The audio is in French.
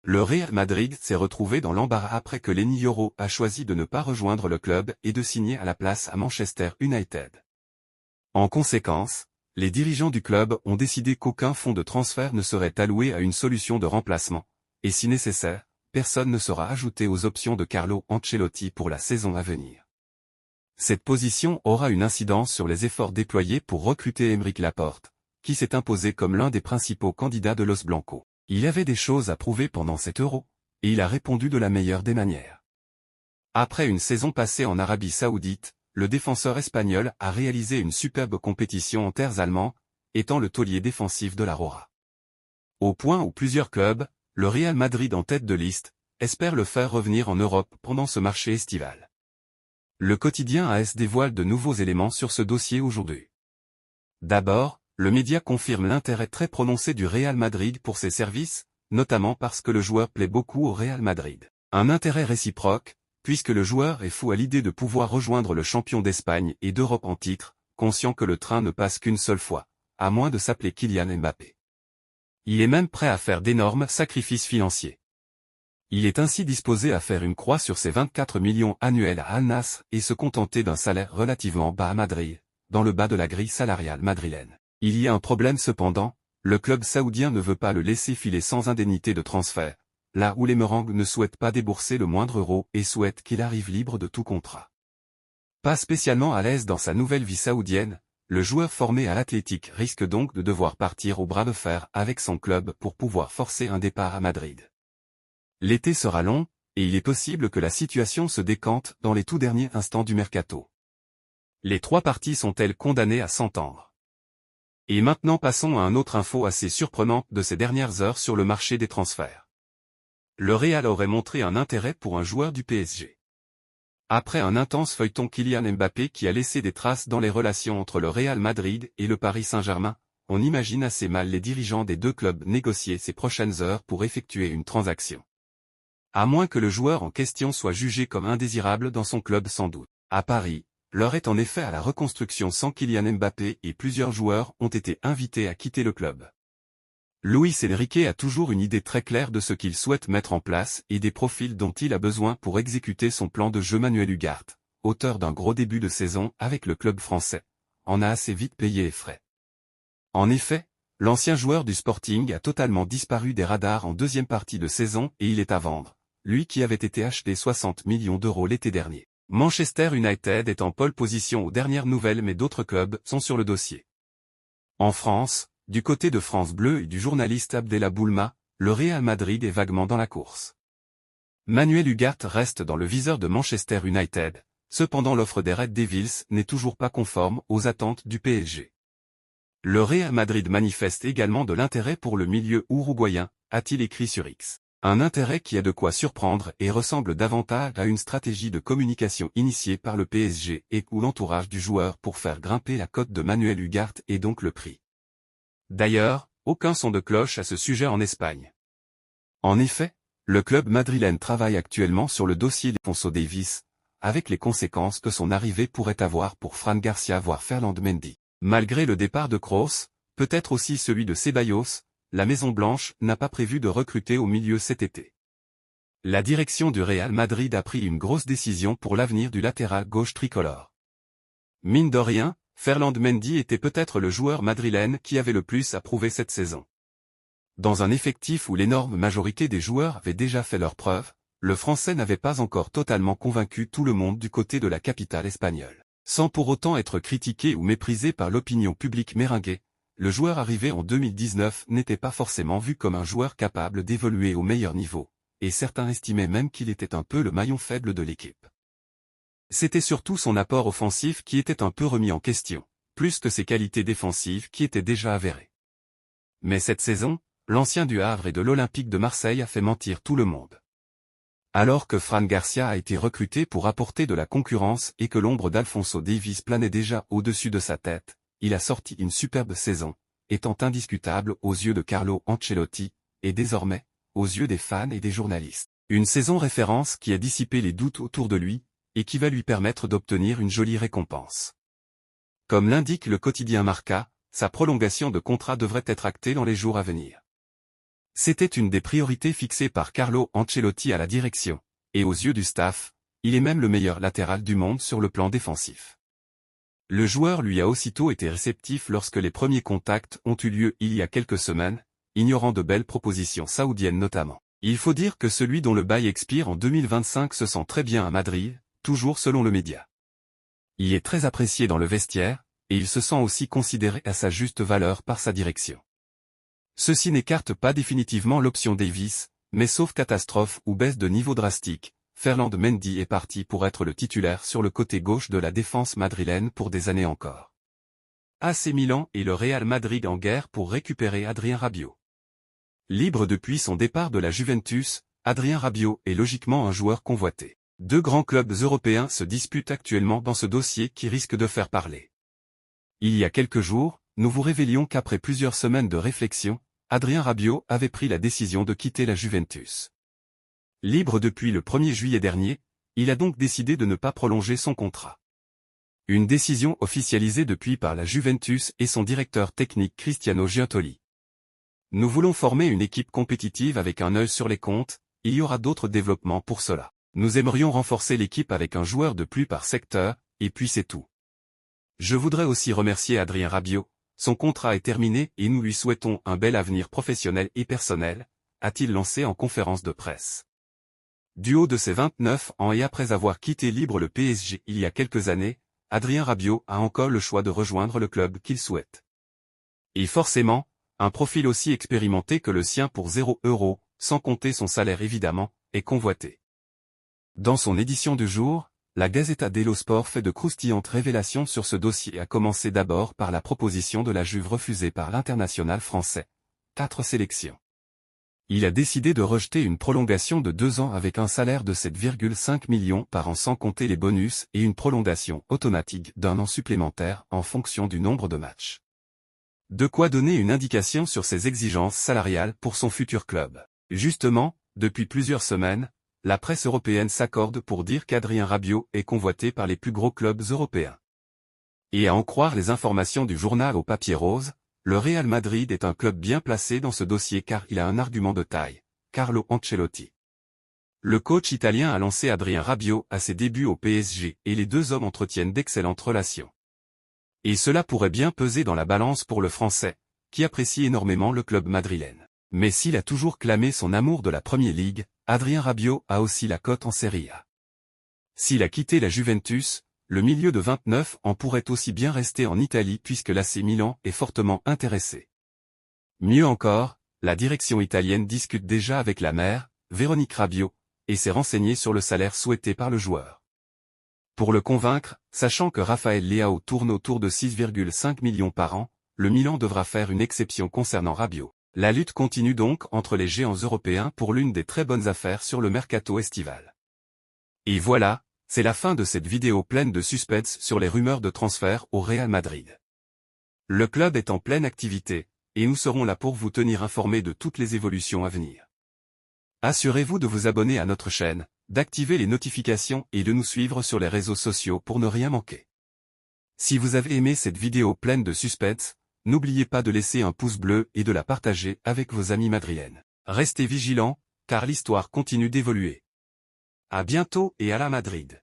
Le Real Madrid s'est retrouvé dans l'embarras après que Lenny Yoro a choisi de ne pas rejoindre le club et de signer à la place à Manchester United. En conséquence, les dirigeants du club ont décidé qu'aucun fonds de transfert ne serait alloué à une solution de remplacement, et si nécessaire, personne ne sera ajouté aux options de Carlo Ancelotti pour la saison à venir. Cette position aura une incidence sur les efforts déployés pour recruter Aymeric Laporte, qui s'est imposé comme l'un des principaux candidats de Los Blancos. Il avait des choses à prouver pendant cet Euro, et il a répondu de la meilleure des manières. Après une saison passée en Arabie Saoudite, le défenseur espagnol a réalisé une superbe compétition en terres allemandes, étant le taulier défensif de la Roja. Au point où plusieurs clubs, le Real Madrid en tête de liste, espèrent le faire revenir en Europe pendant ce marché estival. Le quotidien AS dévoile de nouveaux éléments sur ce dossier aujourd'hui. D'abord, le média confirme l'intérêt très prononcé du Real Madrid pour ses services, notamment parce que le joueur plaît beaucoup au Real Madrid. Un intérêt réciproque, puisque le joueur est fou à l'idée de pouvoir rejoindre le champion d'Espagne et d'Europe en titre, conscient que le train ne passe qu'une seule fois, à moins de s'appeler Kylian Mbappé. Il est même prêt à faire d'énormes sacrifices financiers. Il est ainsi disposé à faire une croix sur ses 24 millions annuels à Al Nassr et se contenter d'un salaire relativement bas à Madrid, dans le bas de la grille salariale madrilène. Il y a un problème cependant, le club saoudien ne veut pas le laisser filer sans indemnité de transfert, là où les Merengues ne souhaitent pas débourser le moindre euro et souhaitent qu'il arrive libre de tout contrat. Pas spécialement à l'aise dans sa nouvelle vie saoudienne, le joueur formé à l'Athletic risque donc de devoir partir au bras de fer avec son club pour pouvoir forcer un départ à Madrid. L'été sera long, et il est possible que la situation se décante dans les tout derniers instants du mercato. Les trois parties sont-elles condamnées à s'entendre? Et maintenant passons à un autre info assez surprenante de ces dernières heures sur le marché des transferts. Le Real aurait montré un intérêt pour un joueur du PSG. Après un intense feuilleton Kylian Mbappé qui a laissé des traces dans les relations entre le Real Madrid et le Paris Saint-Germain, on imagine assez mal les dirigeants des deux clubs négocier ces prochaines heures pour effectuer une transaction. À moins que le joueur en question soit jugé comme indésirable dans son club sans doute. À Paris, l'heure est en effet à la reconstruction sans Kylian Mbappé et plusieurs joueurs ont été invités à quitter le club. Luis Enrique a toujours une idée très claire de ce qu'il souhaite mettre en place et des profils dont il a besoin pour exécuter son plan de jeu. Manuel Ugarte, auteur d'un gros début de saison avec le club français, en a assez vite payé les frais. En effet, l'ancien joueur du Sporting a totalement disparu des radars en deuxième partie de saison et il est à vendre, lui qui avait été acheté 60 millions d'euros l'été dernier. Manchester United est en pole position aux dernières nouvelles mais d'autres clubs sont sur le dossier. En France, du côté de France Bleu et du journaliste Abdella Boulma, le Real Madrid est vaguement dans la course. Manuel Ugarte reste dans le viseur de Manchester United, cependant l'offre des Red Devils n'est toujours pas conforme aux attentes du PSG. Le Real Madrid manifeste également de l'intérêt pour le milieu uruguayen, a-t-il écrit sur X. Un intérêt qui a de quoi surprendre et ressemble davantage à une stratégie de communication initiée par le PSG et ou l'entourage du joueur pour faire grimper la cote de Manuel Ugarte et donc le prix. D'ailleurs, aucun son de cloche à ce sujet en Espagne. En effet, le club madrilène travaille actuellement sur le dossier d'Alphonso Davies, avec les conséquences que son arrivée pourrait avoir pour Fran Garcia voire Ferland Mendy. Malgré le départ de Kroos, peut-être aussi celui de Ceballos, la Maison-Blanche n'a pas prévu de recruter au milieu cet été. La direction du Real Madrid a pris une grosse décision pour l'avenir du latéral gauche tricolore. Mine de rien, Ferland Mendy était peut-être le joueur madrilène qui avait le plus à prouver cette saison. Dans un effectif où l'énorme majorité des joueurs avaient déjà fait leurs preuves, le Français n'avait pas encore totalement convaincu tout le monde du côté de la capitale espagnole. Sans pour autant être critiqué ou méprisé par l'opinion publique merengue, le joueur arrivé en 2019 n'était pas forcément vu comme un joueur capable d'évoluer au meilleur niveau, et certains estimaient même qu'il était un peu le maillon faible de l'équipe. C'était surtout son apport offensif qui était un peu remis en question, plus que ses qualités défensives qui étaient déjà avérées. Mais cette saison, l'ancien du Havre et de l'Olympique de Marseille a fait mentir tout le monde. Alors que Fran Garcia a été recruté pour apporter de la concurrence et que l'ombre d'Alphonso Davies planait déjà au-dessus de sa tête, il a sorti une superbe saison, étant indiscutable aux yeux de Carlo Ancelotti, et désormais, aux yeux des fans et des journalistes. Une saison référence qui a dissipé les doutes autour de lui, et qui va lui permettre d'obtenir une jolie récompense. Comme l'indique le quotidien Marca, sa prolongation de contrat devrait être actée dans les jours à venir. C'était une des priorités fixées par Carlo Ancelotti à la direction, et aux yeux du staff, il est même le meilleur latéral du monde sur le plan défensif. Le joueur lui a aussitôt été réceptif lorsque les premiers contacts ont eu lieu il y a quelques semaines, ignorant de belles propositions saoudiennes notamment. Il faut dire que celui dont le bail expire en 2025 se sent très bien à Madrid, toujours selon le média. Il est très apprécié dans le vestiaire, et il se sent aussi considéré à sa juste valeur par sa direction. Ceci n'écarte pas définitivement l'option Davies, mais sauf catastrophe ou baisse de niveau drastique, Ferland Mendy est parti pour être le titulaire sur le côté gauche de la défense madrilène pour des années encore. AC Milan et le Real Madrid en guerre pour récupérer Adrien Rabiot. Libre depuis son départ de la Juventus, Adrien Rabiot est logiquement un joueur convoité. Deux grands clubs européens se disputent actuellement dans ce dossier qui risque de faire parler. Il y a quelques jours, nous vous révélions qu'après plusieurs semaines de réflexion, Adrien Rabiot avait pris la décision de quitter la Juventus. Libre depuis le 1er juillet dernier, il a donc décidé de ne pas prolonger son contrat. Une décision officialisée depuis par la Juventus et son directeur technique Cristiano Giuntoli. Nous voulons former une équipe compétitive avec un œil sur les comptes, il y aura d'autres développements pour cela. Nous aimerions renforcer l'équipe avec un joueur de plus par secteur, et puis c'est tout. Je voudrais aussi remercier Adrien Rabiot, son contrat est terminé et nous lui souhaitons un bel avenir professionnel et personnel, a-t-il lancé en conférence de presse. Du haut de ses 29 ans et après avoir quitté libre le PSG il y a quelques années, Adrien Rabiot a encore le choix de rejoindre le club qu'il souhaite. Et forcément, un profil aussi expérimenté que le sien pour 0 €, sans compter son salaire évidemment, est convoité. Dans son édition du jour, la Gazzetta dello Sport fait de croustillantes révélations sur ce dossier à commencer d'abord par la proposition de la Juve refusée par l'international français. 4 sélections. Il a décidé de rejeter une prolongation de 2 ans avec un salaire de 7,5 millions par an sans compter les bonus et une prolongation automatique d'1 an supplémentaire en fonction du nombre de matchs. De quoi donner une indication sur ses exigences salariales pour son futur club. Justement, depuis plusieurs semaines, la presse européenne s'accorde pour dire qu'Adrien Rabiot est convoité par les plus gros clubs européens. Et à en croire les informations du journal au papier rose, le Real Madrid est un club bien placé dans ce dossier car il a un argument de taille, Carlo Ancelotti. Le coach italien a lancé Adrien Rabiot à ses débuts au PSG et les deux hommes entretiennent d'excellentes relations. Et cela pourrait bien peser dans la balance pour le Français, qui apprécie énormément le club madrilène. Mais s'il a toujours clamé son amour de la Premier League, Adrien Rabiot a aussi la cote en Serie A. S'il a quitté la Juventus, le milieu de 29 ans pourrait aussi bien rester en Italie puisque l'AC Milan est fortement intéressé. Mieux encore, la direction italienne discute déjà avec la mère, Véronique Rabiot, et s'est renseignée sur le salaire souhaité par le joueur. Pour le convaincre, sachant que Raphaël Leao tourne autour de 6,5 millions par an, le Milan devra faire une exception concernant Rabiot. La lutte continue donc entre les géants européens pour l'une des très bonnes affaires sur le mercato estival. Et voilà, c'est la fin de cette vidéo pleine de suspense sur les rumeurs de transfert au Real Madrid. Le club est en pleine activité, et nous serons là pour vous tenir informés de toutes les évolutions à venir. Assurez-vous de vous abonner à notre chaîne, d'activer les notifications et de nous suivre sur les réseaux sociaux pour ne rien manquer. Si vous avez aimé cette vidéo pleine de suspense, n'oubliez pas de laisser un pouce bleu et de la partager avec vos amis madrilènes. Restez vigilants, car l'histoire continue d'évoluer. À bientôt et à la Madrid.